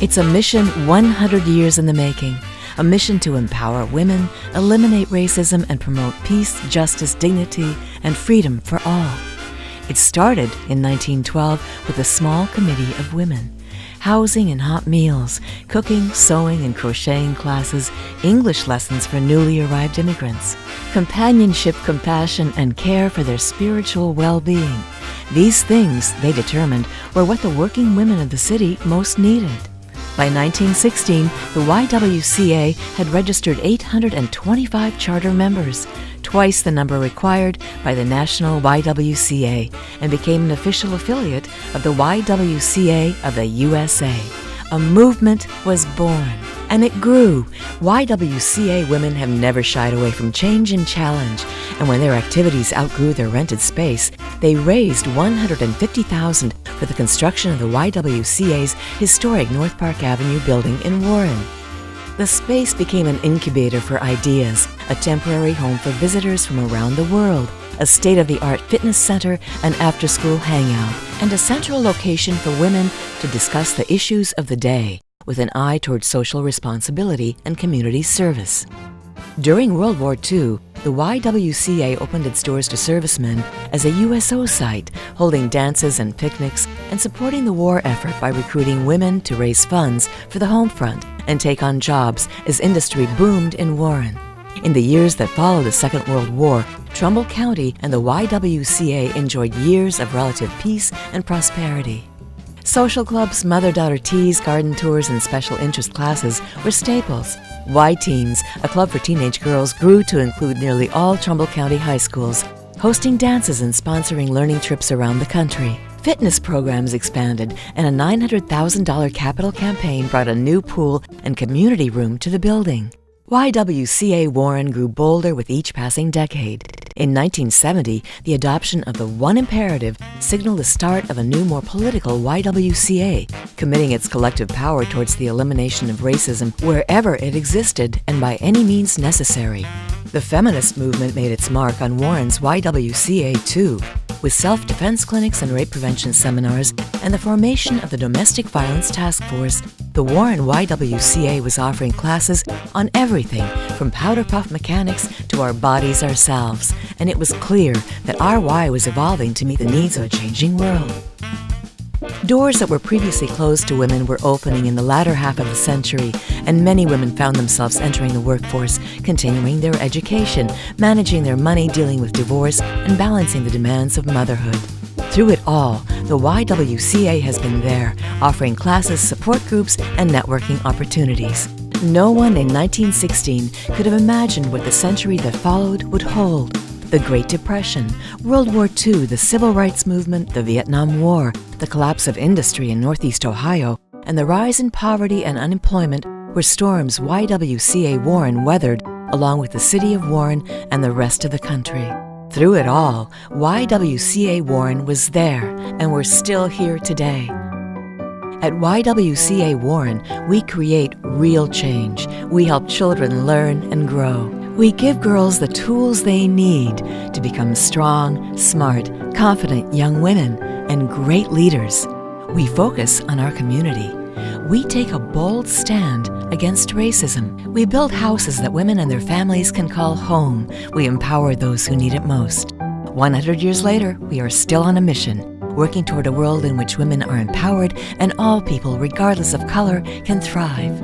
It's a mission 100 years in the making, a mission to empower women, eliminate racism, and promote peace, justice, dignity, and freedom for all. It started in 1912 with a small committee of women. Housing and hot meals, cooking, sewing and crocheting classes, English lessons for newly arrived immigrants, companionship, compassion, and care for their spiritual well-being. These things, they determined, were what the working women of the city most needed. By 1916, the YWCA had registered 825 charter members, twice the number required by the national YWCA, and became an official affiliate of the YWCA of the USA. A movement was born, and it grew. YWCA women have never shied away from change and challenge, and when their activities outgrew their rented space, they raised $150,000 for the construction of the YWCA's historic North Park Avenue building in Warren. The space became an incubator for ideas, a temporary home for visitors from around the world, a state-of-the-art fitness center, an after-school hangout, and a central location for women to discuss the issues of the day, with an eye toward social responsibility and community service. During World War II, the YWCA opened its doors to servicemen as a USO site, holding dances and picnics and supporting the war effort by recruiting women to raise funds for the home front and take on jobs as industry boomed in Warren. In the years that followed the Second World War, Trumbull County and the YWCA enjoyed years of relative peace and prosperity. Social clubs, mother-daughter teas, garden tours, and special interest classes were staples. Y-Teens, a club for teenage girls, grew to include nearly all Trumbull County high schools, hosting dances and sponsoring learning trips around the country. Fitness programs expanded, and a $900,000 capital campaign brought a new pool and community room to the building. YWCA Warren grew bolder with each passing decade. In 1970, the adoption of the One Imperative signaled the start of a new, more political YWCA, committing its collective power towards the elimination of racism wherever it existed and by any means necessary. The feminist movement made its mark on Warren's YWCA too, with self-defense clinics and rape prevention seminars and the formation of the Domestic Violence Task Force. The Warren YWCA was offering classes on everything from powder puff mechanics to our bodies ourselves, and it was clear that our Y was evolving to meet the needs of a changing world. Doors that were previously closed to women were opening in the latter half of the century, and many women found themselves entering the workforce, continuing their education, managing their money, dealing with divorce, and balancing the demands of motherhood. Through it all, the YWCA has been there, offering classes, support groups, and networking opportunities. No one in 1916 could have imagined what the century that followed would hold. The Great Depression, World War II, the Civil Rights Movement, the Vietnam War, the collapse of industry in Northeast Ohio, and the rise in poverty and unemployment were storms YWCA Warren weathered along with the city of Warren and the rest of the country. Through it all, YWCA Warren was there, and we're still here today. At YWCA Warren, we create real change. We help children learn and grow. We give girls the tools they need to become strong, smart, confident young women and great leaders. We focus on our community. We take a bold stand against racism. We build houses that women and their families can call home. We empower those who need it most. 100 years later, we are still on a mission, working toward a world in which women are empowered and all people, regardless of color, can thrive.